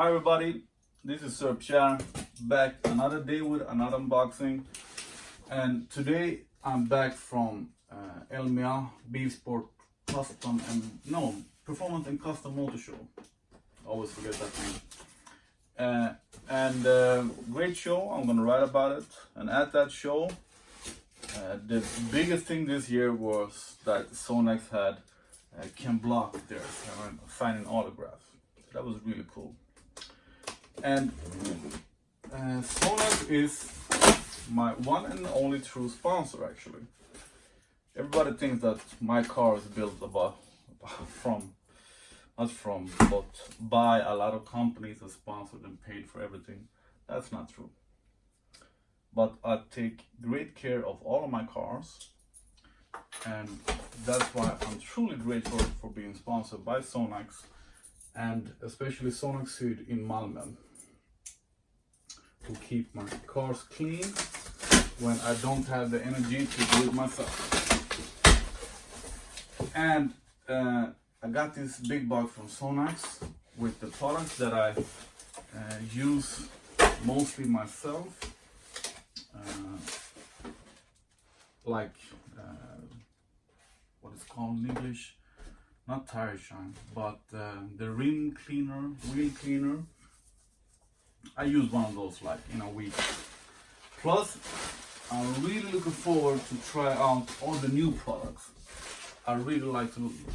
everybody, this is Sir Pierre, back another day with another unboxing. And today I'm back from LMA Beef Sport Custom and Performance and Custom Motor Show. Always forget that name. Great show. I'm gonna write about it. And at that show, the biggest thing this year was that Sonax had Ken Block there signing autographs. That was really cool. And Sonax is my one and only true sponsor, actually. Everybody thinks that my car is built but by a lot of companies that sponsored and paid for everything. That's not true. But I take great care of all of my cars, and that's why I'm truly grateful for being sponsored by Sonax, and especially Sonax Syd in Malmö, to keep my cars clean when I don't have the energy to do it myself. And I got this big box from Sonax with the products that I use mostly myself, like what is called in English, not tire shine, but the rim cleaner, wheel cleaner. I use one of those like in a week. Plus, I'm really looking forward to try out all the new products. I really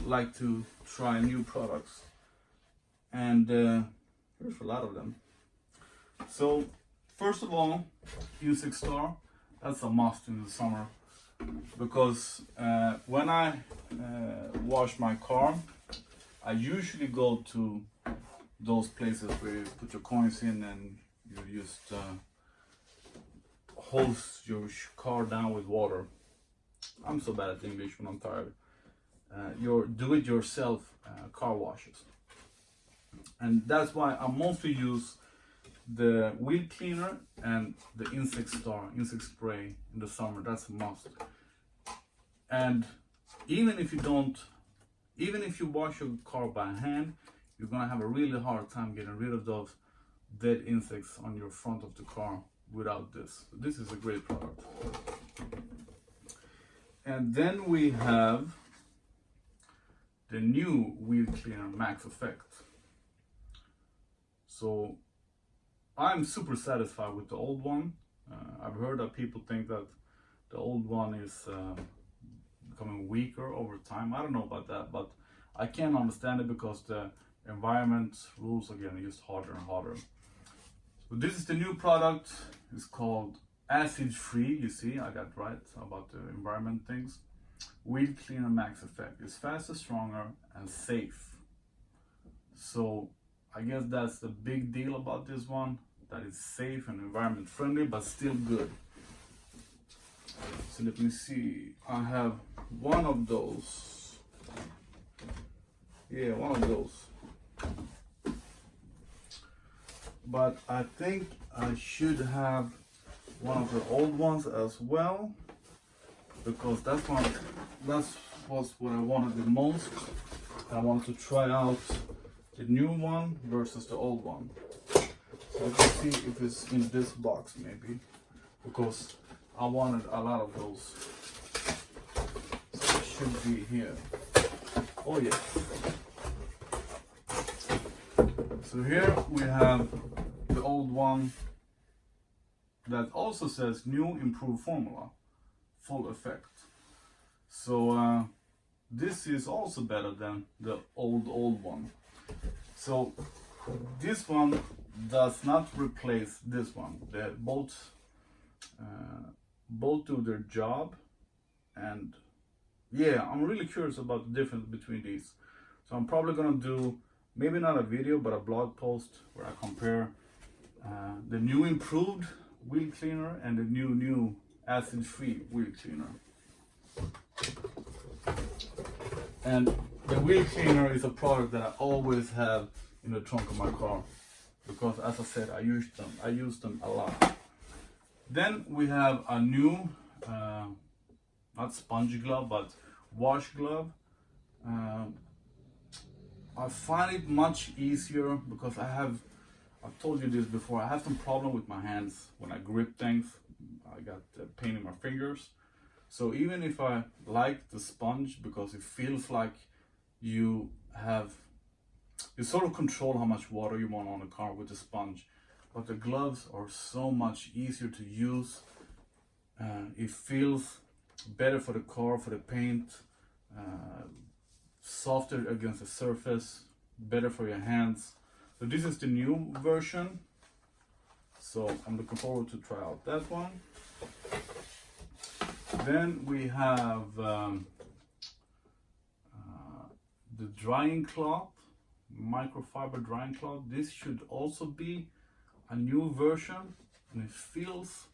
like to try new products, and there's a lot of them. So first of all, U6 Star, that's a must in the summer, because when I wash my car, I usually go to those places where you put your coins in and you just hose your car down with water. I'm so bad at English when I'm tired. Your do-it-yourself car washes, and that's why I mostly use the wheel cleaner and the insect spray in the summer. That's a must. And even if you wash your car by hand, you're gonna have a really hard time getting rid of those dead insects on your front of the car without this. So this is a great product. And then we have the new wheel cleaner Max Effect. So I'm super satisfied with the old one. I've heard that people think that the old one is becoming weaker over time. I don't know about that, but I can't understand it because the environment rules are getting used harder and harder. So this is the new product. It's called acid free. You see, I got right about the environment things. Wheel Cleaner Max Effect is faster, stronger, and safe. So I guess that's the big deal about this one, that it's safe and environment friendly, but still good. So let me see, I have one of those. Yeah, one of those. But I think I should have one of the old ones as well, because that was what I wanted the most. I wanted to try out the new one versus the old one. So let's see if it's in this box maybe, because I wanted a lot of those. So it should be here. Oh yeah. So here we have the old one that also says new improved formula, full effect. So this is also better than the old one. So this one does not replace this one. They both do their job, and yeah, I'm really curious about the difference between these. So I'm probably gonna do maybe not a video but a blog post where I compare the new improved wheel cleaner and the new acid-free wheel cleaner. And the wheel cleaner is a product that I always have in the trunk of my car, because as I said, I use them a lot. Then we have a new not sponge glove but wash glove. I find it much easier because I have I've told you this before, I have some problem with my hands when I grip things. I got pain in my fingers. So even if I like the sponge because it feels like you sort of control how much water you want on the car with the sponge, but the gloves are so much easier to use. It feels better for the car, for the paint, softer against the surface, better for your hands. So this is the new version. So I'm looking forward to try out that one. Then we have the Drain-Clog, Microfiber Drain-Clog. This should also be a new version, and it feels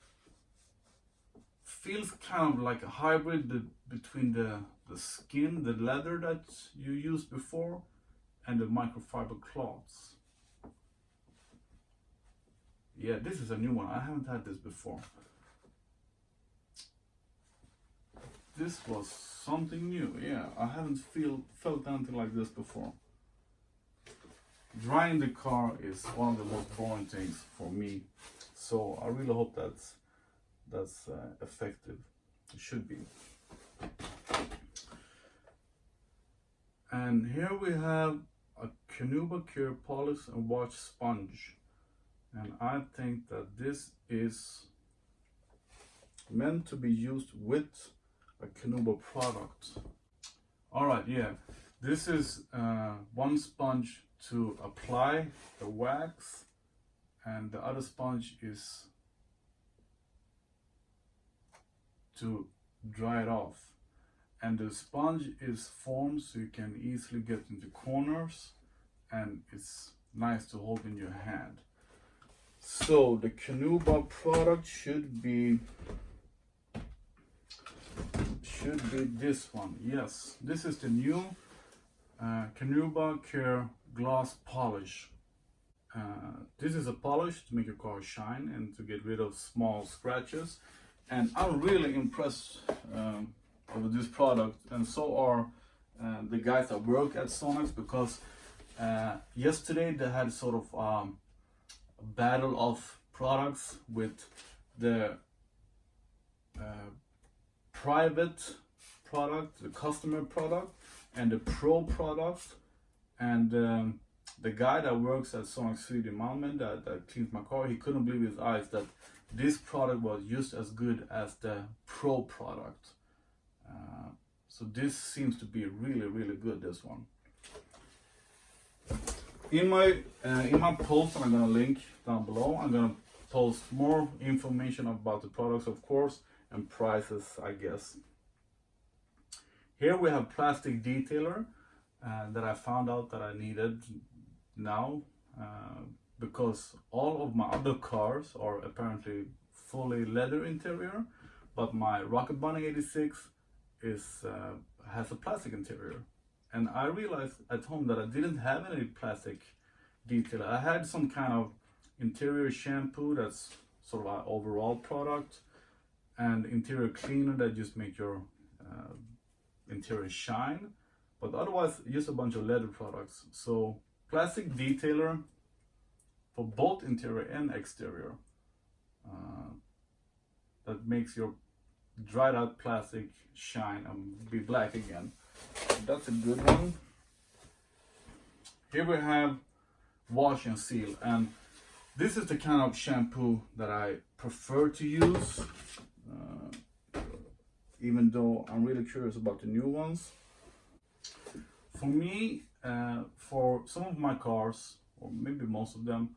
kind of like a hybrid between the skin, the leather that you used before, and the microfiber cloths. Yeah, this is a new one. I haven't had this before. This was something new. Yeah, I haven't felt anything like this before. Drying the car is one of the most boring things for me, so I really hope that's effective. It should be. And here we have a Canuba Cure Polish and Wash Sponge, and I think that this is meant to be used with a Canuba product. All right, yeah, this is one sponge to apply the wax, and the other sponge is to dry it off. And the sponge is formed so you can easily get into corners, and it's nice to hold in your hand. So the Canuba product should be this one. Yes, this is the new Canuba Cure Gloss Polish. This is a polish to make your car shine and to get rid of small scratches. And I'm really impressed with this product, and so are the guys that work at Sonax, because yesterday they had sort of a battle of products with the private product, the customer product, and the pro product. And the guy that works at Sonax Sweden Malmö that cleans my car, he couldn't believe his eyes that this product was just as good as the pro product. So this seems to be really good, this one. In my post, I'm gonna link down below, I'm gonna post more information about the products, of course, and prices, I guess. Here we have plastic detailer that I found out that I needed now, because all of my other cars are apparently fully leather interior, but my Rocket Bunny 86 has a plastic interior. And I realized at home that I didn't have any plastic detail. I had some kind of interior shampoo that's sort of an overall product, and interior cleaner that just make your interior shine, but otherwise just a bunch of leather products. So plastic detailer for both interior and exterior, that makes your dried out plastic shine and be black again. That's a good one. Here we have wash and seal, and this is the kind of shampoo that I prefer to use, even though I'm really curious about the new ones. For me, for some of my cars, or maybe most of them,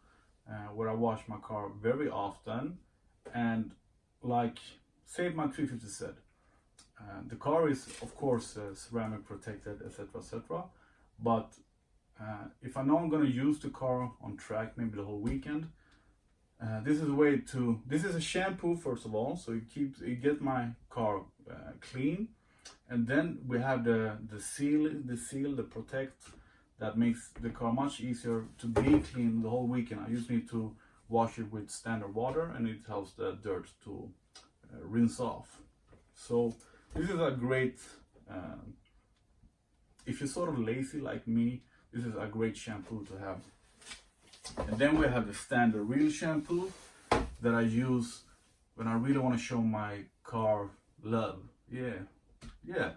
where I wash my car very often, and like say my 350Z, the car is of course ceramic protected, etc, but if I know I'm going to use the car on track maybe the whole weekend, this is a shampoo first of all, so it get my car clean, and then we have the seal, the protect, that makes the car much easier to be clean the whole weekend. I just need to wash it with standard water, and it helps the dirt to rinse off. So this is a great, if you're sort of lazy like me, this is a great shampoo to have. And then we have the standard real shampoo that I use when I really want to show my car love. Yeah.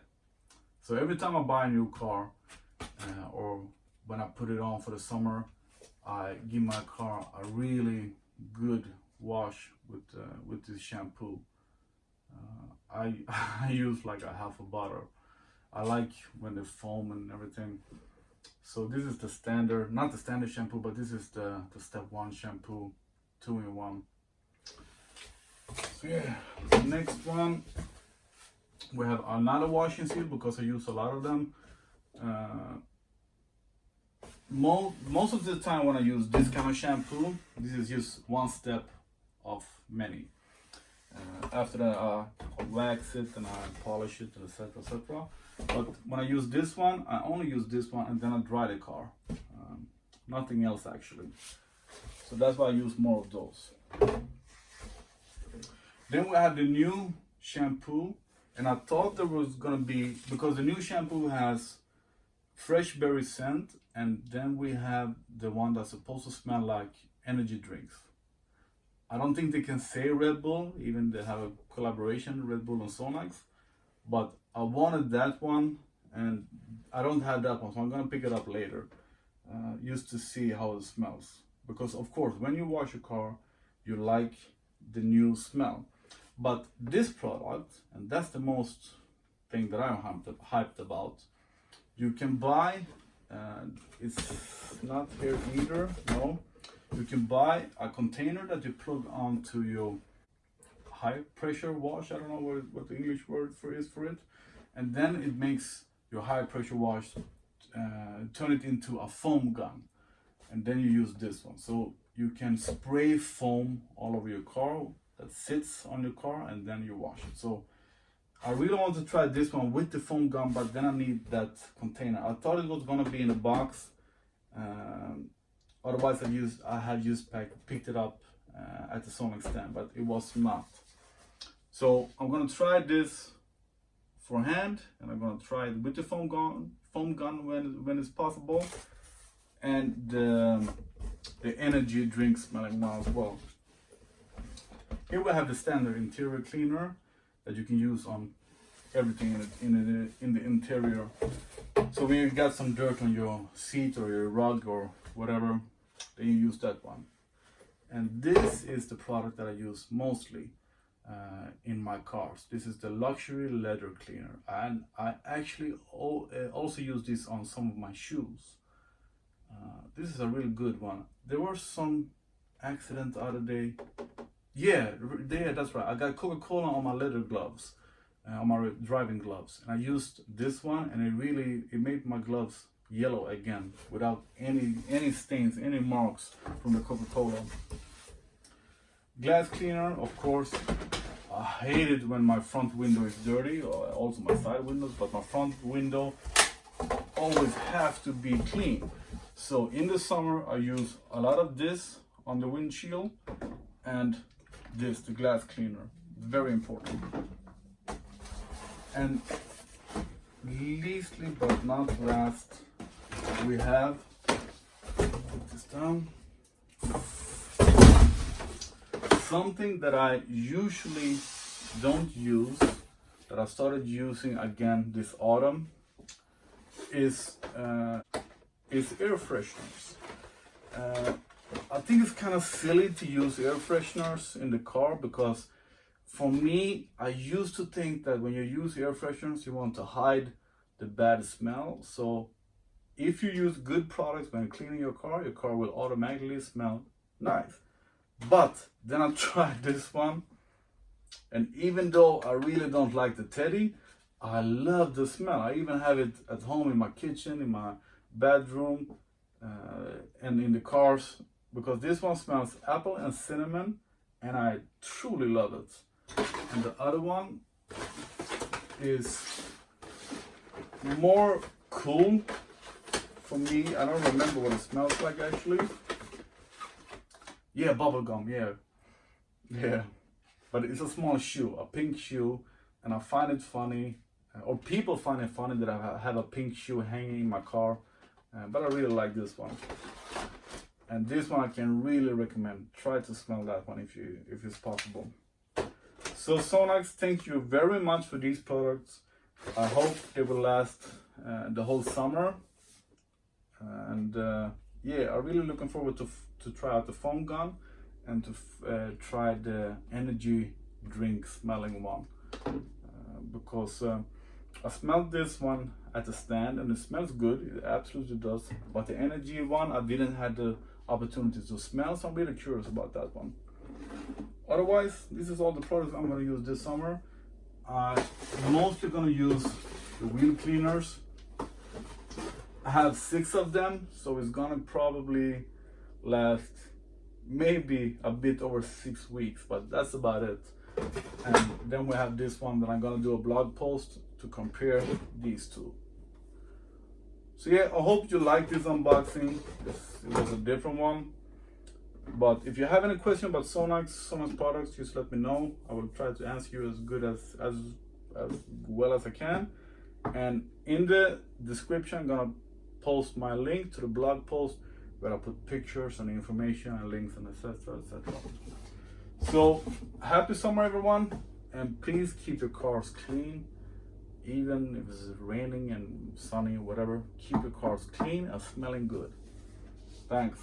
So every time I buy a new car, or when I put it on for the summer, I give my car a really good wash with this shampoo. I use like a half a bottle. I like when they foam and everything. So this is the standard, not the standard shampoo, but this is the step 1 shampoo, 2-in-1. So yeah, the next one, we have another washing seal because I use a lot of them. Most of the time when I use this kind of shampoo, this is just one step of many. After that, I wax it and I polish it, etc., etc. But when I use this one, I only use this one and then I dry the car. Nothing else actually. So that's why I use more of those. Then we have the new shampoo, and I thought there was gonna be, because the new shampoo has fresh berry scent, and then we have the one that's supposed to smell like energy drinks. I don't think they can say Red Bull, even they have a collaboration, Red Bull and Sonax, but I wanted that one, and I don't have that one, so I'm gonna pick it up later, just to see how it smells. Because of course, when you wash your car, you like the new smell. But this product, and that's the most thing that I'm hyped about, you can buy, it's not here either, no. You can buy a container that you plug onto your high pressure wash, I don't know what the English word is for it, and then it makes your high pressure wash, turn it into a foam gun, and then you use this one. So you can spray foam all over your car that sits on your car, and then you wash it. So I really want to try this one with the foam gun, but then I need that container. I thought it was gonna be in a box. Otherwise, I had picked it up at the Sonax stand, but it was not. So I'm gonna try this for hand, and I'm gonna try it with the foam gun when it's possible, and the energy drink smelling one as well. Here we have the standard interior cleaner that you can use on everything in the interior. So when you got some dirt on your seat or your rug or whatever, then you use that one. And this is the product that I use mostly in my cars. This is the luxury leather cleaner, and I actually also use this on some of my shoes. This is a really good one. There were some accident the other day. Yeah, that's right. I got Coca-Cola on my leather gloves, on my driving gloves, and I used this one, and it made my gloves yellow again without any stains, any marks from the Coca-Cola. Glass cleaner, of course. I hate it when my front window is dirty, or also my side windows, but my front window always have to be clean. So in the summer, I use a lot of this on the windshield, and this, the glass cleaner, very important. And leastly but not last, we have, put this down, something that I usually don't use, that I started using again this autumn, is air fresheners. I think it's kind of silly to use air fresheners in the car, because for me, I used to think that when you use air fresheners, you want to hide the bad smell. So if you use good products when cleaning your car will automatically smell nice. But then I tried this one, and even though I really don't like the teddy, I love the smell. I even have it at home in my kitchen, in my bedroom, and in the cars, because this one smells apple and cinnamon, and I truly love it. And the other one is more cool for me. I don't remember what it smells like actually. Yeah, bubblegum, yeah. But it's a small shoe, a pink shoe, and I find it funny, or people find it funny that I have a pink shoe hanging in my car, but I really like this one. And this one I can really recommend. Try to smell that one if it's possible. So Sonax, thank you very much for these products. I hope they will last the whole summer. And yeah, I'm really looking forward to try out the foam gun and to try the energy drink smelling one. Because I smelled this one at the stand and it smells good, it absolutely does. But the energy one, I didn't have the opportunity to smell, so I'm really curious about that one. Otherwise, this is all the products I'm going to use this summer. I'm mostly going to use the wheel cleaners. I have 6 of them, so it's going to probably last maybe a bit over 6 weeks, but that's about it. And then we have this one that I'm going to do a blog post to compare these two. So yeah, I hope you like this unboxing. It was a different one. But if you have any question about Sonax products, just let me know. I will try to answer you as good as well as I can. And in the description, I'm gonna post my link to the blog post where I put pictures and information and links and etc. etc. So happy summer, everyone, and please keep your cars clean. Even if it's raining and sunny, whatever, keep your cars clean and smelling good. Thanks.